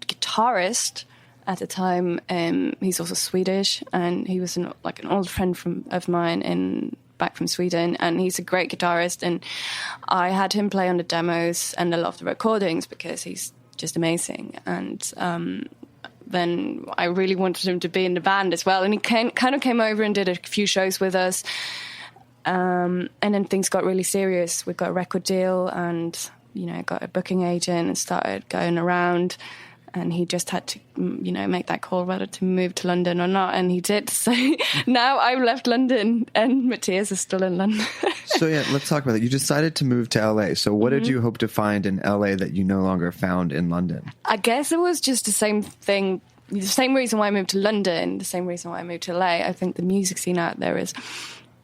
guitarist at the time, he's also Swedish, and he was an old friend of mine back from Sweden, and he's a great guitarist, and I had him play on the demos and a lot of the recordings because he's just amazing. And then I really wanted him to be in the band as well, and he kind of came over and did a few shows with us, and then things got really serious. We got a record deal, and got a booking agent and started going around. And he just had to, make that call whether to move to London or not. And he did. So now I've left London and Matthias is still in London. So let's talk about it. You decided to move to LA. So what did you hope to find in LA that you no longer found in London? I guess it was just the same thing. The same reason why I moved to London, the same reason why I moved to LA. I think the music scene out there is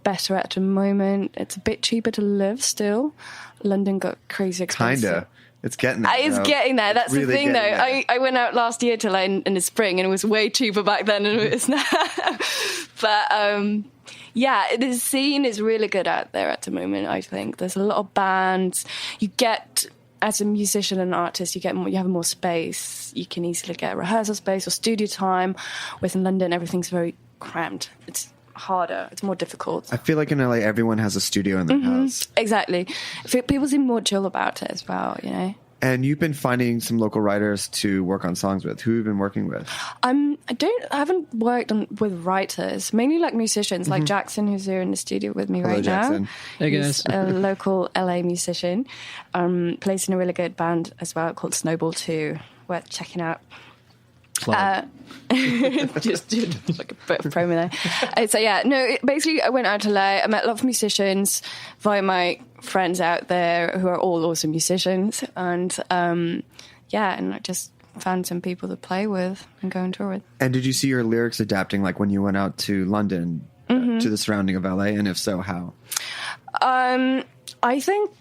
better at the moment. It's a bit cheaper to live still. London got crazy expensive. Kinda. It's getting there. It's getting there. That's really the thing, though. I went out last year to LA in the spring, and it was way cheaper back then than it is now. But the scene is really good out there at the moment. I think there's a lot of bands. You get, as a musician and artist, you have more space. You can easily get rehearsal space or studio time. Whereas in London, everything's very cramped. It's harder. It's more difficult. I feel like in LA, everyone has a studio in their house. Exactly. People seem more chill about it as well, And you've been finding some local writers to work on songs with. Who have you been working with? I haven't worked with writers, mainly like musicians, like Jackson, who's here in the studio with me right Jackson. now. Hey guys. He's a local LA musician. Plays in a really good band as well called Snowball 2. Worth checking out. Just like a bit of promo there. Basically I went out to LA. I met a lot of musicians via my friends out there who are all awesome musicians, and and I just found some people to play with and go and tour with. And did you see your lyrics adapting, like when you went out to London, to the surrounding of LA, and if so, how? I think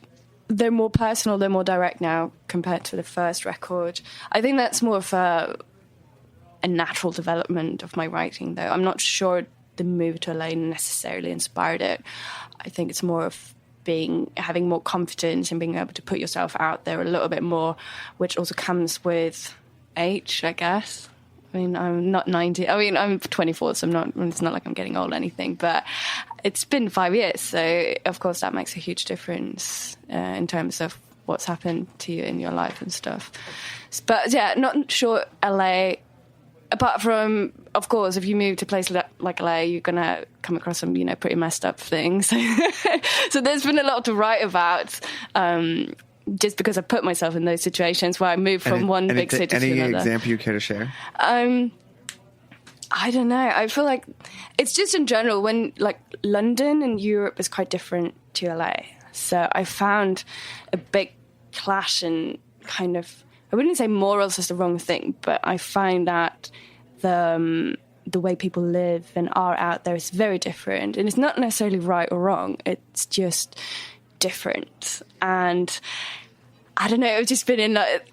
they're more personal, they're more direct now compared to the first record. I think that's more of a natural development of my writing, though. I'm not sure the move to LA necessarily inspired it. I think it's more of having more confidence and being able to put yourself out there a little bit more, which also comes with age, I guess. I mean, I'm not 90. I mean, I'm 24, so it's not like I'm getting old or anything, but it's been 5 years, so of course that makes a huge difference in terms of what's happened to you in your life and stuff. But not sure LA. Apart from, of course, if you move to a place like LA, you're going to come across some, pretty messed up things. So there's been a lot to write about, just because I put myself in those situations where I moved from one big city to another. Any example you care to share? I don't know. I feel like it's just in general, when London and Europe is quite different to LA. So I found a big clash in kind of, I wouldn't say morals is the wrong thing, but I find that the way people live and are out there is very different. And it's not necessarily right or wrong. It's just different. And I don't know, I've just been in like,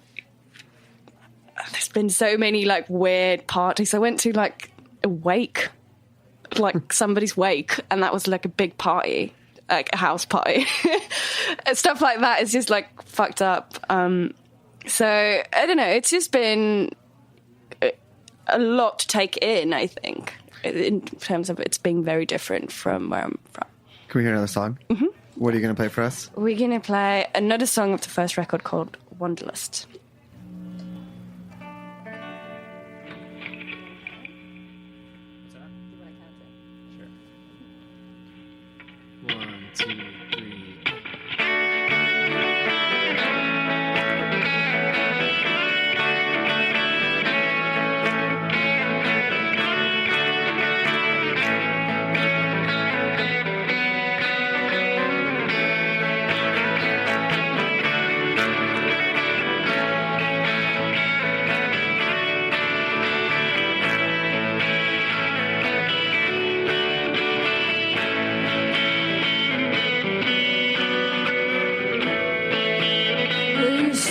there's been so many like weird parties. I went to like a wake, like somebody's wake, and that was like a big party, like a house party. And stuff like that is just like fucked up. So I don't know, it's just been a lot to take in, I think, in terms of it's being very different from where I'm from. Can we hear another song? Mm-hmm. What are you going to play for us? We're going to play another song of the first record called Wanderlust. One, two, three.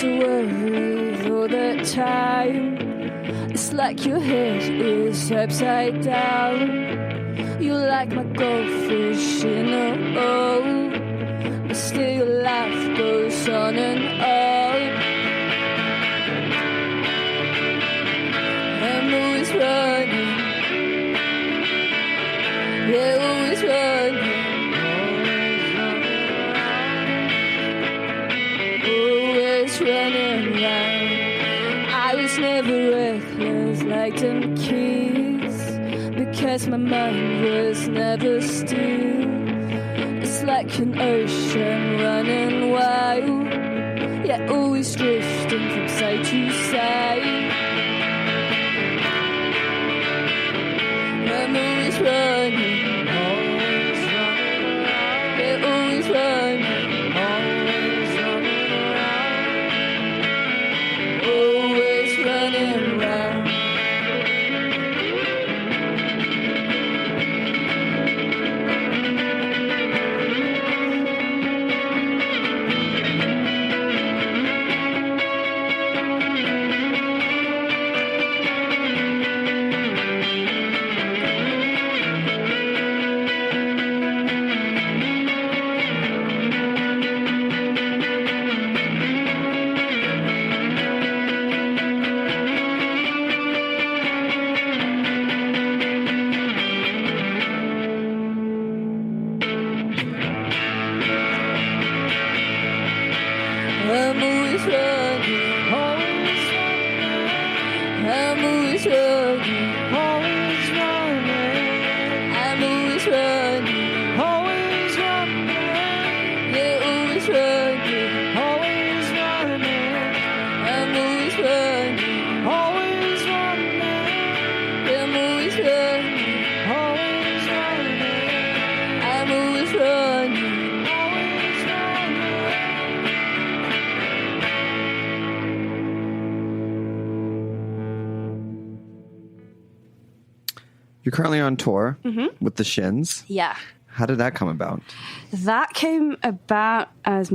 To worry all the time. It's like your head is upside down. You like my goldfish in a bowl, but still your life goes on and on. I'm always running, yeah, always running. Running around. I was never reckless like them kids, because my mind was never still. It's like an ocean running wild, yeah, always drifting from side to side. I'm always running, yeah, always running. I'm always running, always running. I'm always running, always running. I'm always running, always running. Yeah, always running, always running. I'm always running, always running. I'm always running, always running. I'm always running. You're currently on tour with the Shins. Yeah. How did that come about? That came about as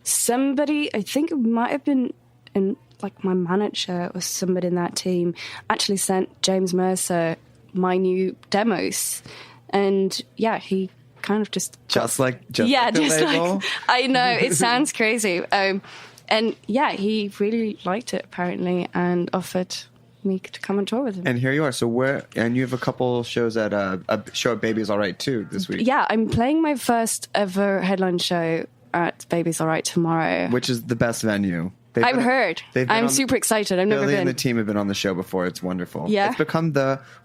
somebody, I think it might have been in like my manager or somebody in that team, actually sent James Mercer my new demos. And yeah, he kind of just like the label? I know, it sounds crazy. And yeah, he really liked it apparently and offered me to come on tour with him. And here you are. So and you have a couple shows at a show at Baby's All Right too this week. Yeah, I'm playing my first ever headline show at Baby's All Right tomorrow. Which is the best venue. I've heard. I'm super excited. I've never been. Billy and the team have been on the show before. It's wonderful. Yeah. It's become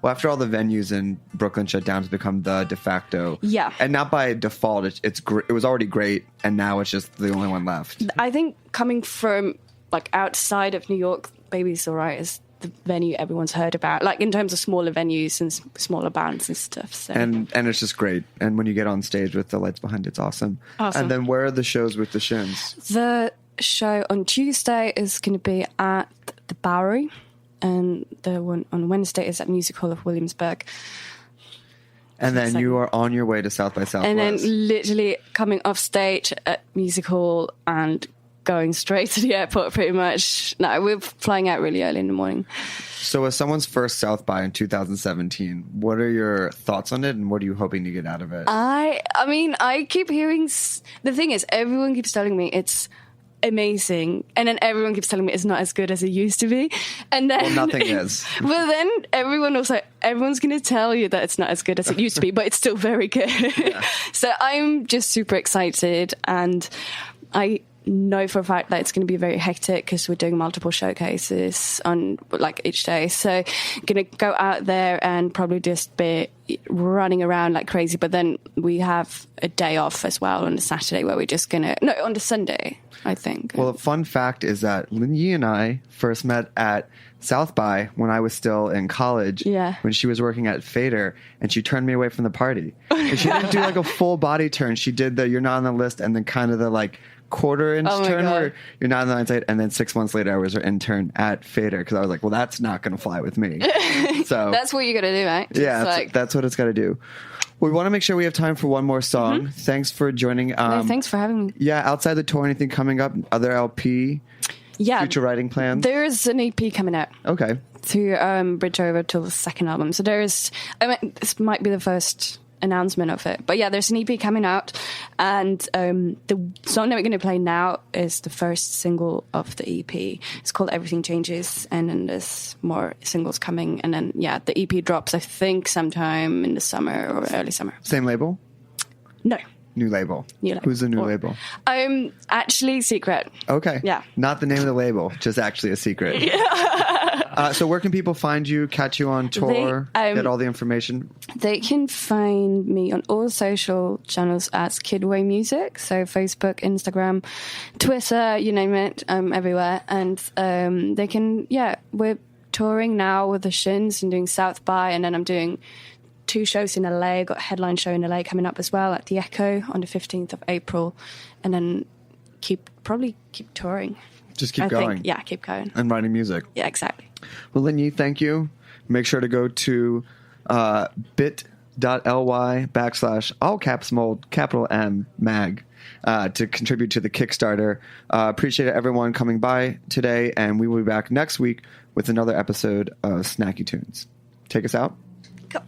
after all the venues in Brooklyn shut down, it's become the de facto. Yeah. And not by default. It was already great, and now it's just the only one left. I think coming from like outside of New York, Baby's All Right is the venue everyone's heard about, like in terms of smaller venues and smaller bands and stuff. So. And it's just great. And when you get on stage with the lights behind, it's awesome. And then where are the shows with the Shins? The show on Tuesday is going to be at the Bowery, and the one on Wednesday is at Music Hall of Williamsburg. And then you are on your way to South by Southwest. And then literally coming off stage at Music Hall and going straight to the airport pretty much. No, we're flying out really early in the morning. So as someone's first South by in 2017, what are your thoughts on it and what are you hoping to get out of it? I mean, I keep hearing... The thing is, everyone keeps telling me it's amazing, and then everyone keeps telling me it's not as good as it used to be, and then nothing is. But then everyone's going to tell you that it's not as good as it used to be, but it's still very good. Yeah. So I'm just super excited, and I know for a fact that it's going to be very hectic because we're doing multiple showcases on like each day. So going to go out there and probably just be running around like crazy. But then we have a day off as well on the Saturday where we're just on the Sunday, I think. Well, a fun fact is that Linyi and I first met at South by when I was still in college. Yeah. When she was working at Fader, and she turned me away from the party. And she didn't do like a full body turn. She did the "you're not on the list" and then kind of the like quarter-inch turn where you're not on the inside. And then 6 months later, I was her intern at Fader because I was like, well, that's not going to fly with me. So that's what you got to do, right? Yeah, that's what it's got to do. We want to make sure we have time for one more song. Mm-hmm. Thanks for joining. No, thanks for having me. Yeah, outside the tour, anything coming up? Other LP? Yeah. Future writing plans? There's an EP coming out. Okay. To bridge over to the second album. So this might be the first announcement of it. But yeah, there's an EP coming out, and the song that we're going to play now is the first single of the EP. It's called Everything Changes, and then there's more singles coming, and then yeah, the EP drops I think sometime in the summer or early summer. Same label? No. New label. New label. Who's the new label? Actually secret. Okay. Yeah. Not the name of the label, just actually a secret. Yeah. So where can people find you, catch you on tour, get all the information? They can find me on all social channels as Kidway Music. So Facebook, Instagram, Twitter, you name it, everywhere. And they can, we're touring now with the Shins and doing South by, and then I'm doing 2 shows in LA. Got a headline show in LA coming up as well at the Echo on the 15th of April, and then probably keep touring. Just keep going. Yeah, keep going. And writing music. Yeah, exactly. Well, Linyi, thank you. Make sure to go to bit.ly / all caps mold capital M mag to contribute to the Kickstarter. Appreciate everyone coming by today, and we will be back next week with another episode of Snacky Tunes. Take us out. Go.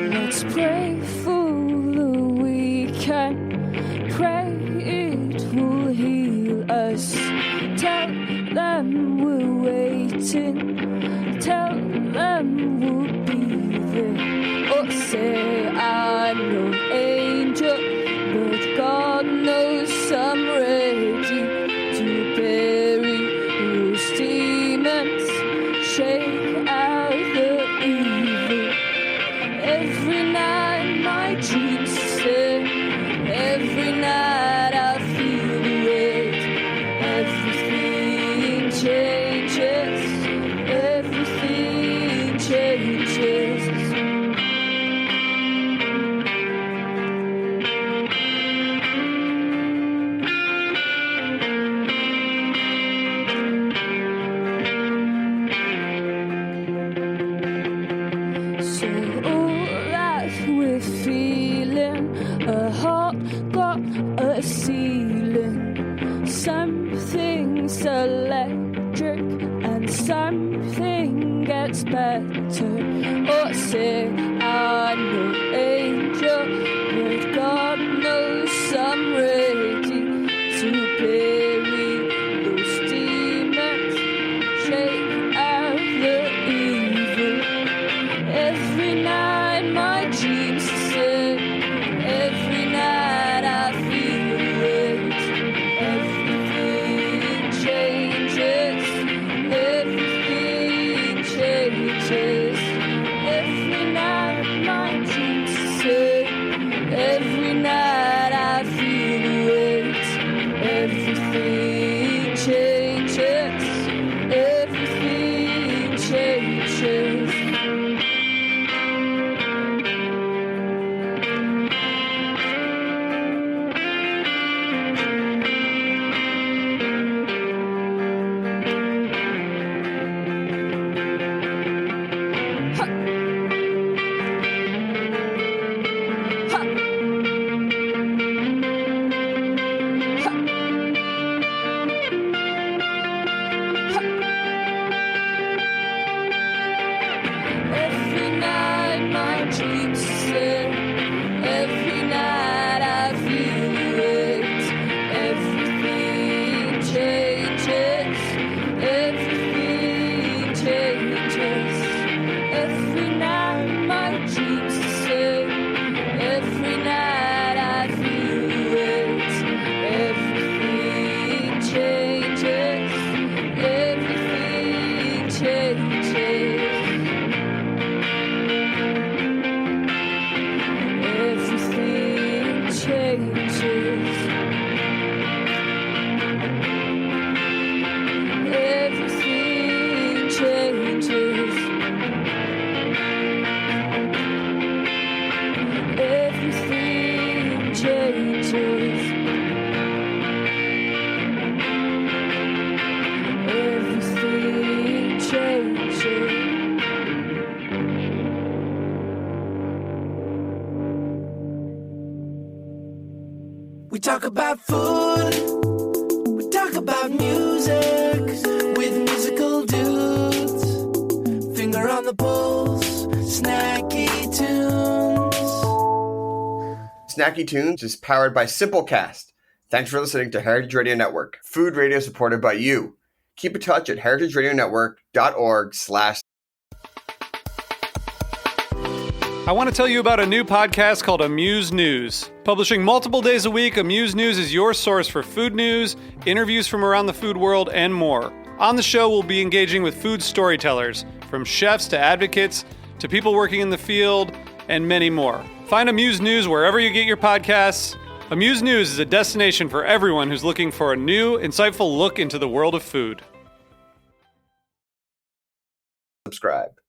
Let's pray for the weekend. Pray it will heal us. Tell them we're waiting. Tell them we'll be there. Or say I'm no angel, but God knows I'm ready to bury those demons. Shake out the evil. Every night my dreams stay. Every night I feel the weight. Everything changes. Everything changes. So all that we're feeling, a heart got a ceiling. Something's electric and something gets better. Or say I'm no angel, but God knows I'm ready to bury those demons. dreams to sing. Every night I feel it. Everything changes. Everything changes. Every night my dreams to sing. Every night I feel it. Everything changes. Everything changes. Every night my dreams sing. Every night I feel it. Everything changes. Everything changes. Every night my dreams sing. Every night I feel it. Everything changes. Everything changes. Everything changes. Everything changes. Everything changes. Everything changes. We talk about food, we talk about music with musical dudes. Finger on the pulse, snacky tunes. Snacky Tunes is powered by Simplecast. Thanks for listening to Heritage Radio Network, food radio supported by you. Keep in touch at heritageradionetwork.org/. I want to tell you about a new podcast called Amuse News. Publishing multiple days a week, Amuse News is your source for food news, interviews from around the food world, and more. On the show, we'll be engaging with food storytellers, from chefs to advocates to people working in the field, and many more. Find Amuse News wherever you get your podcasts. Amuse News is a destination for everyone who's looking for a new, insightful look into the world of food. Subscribe.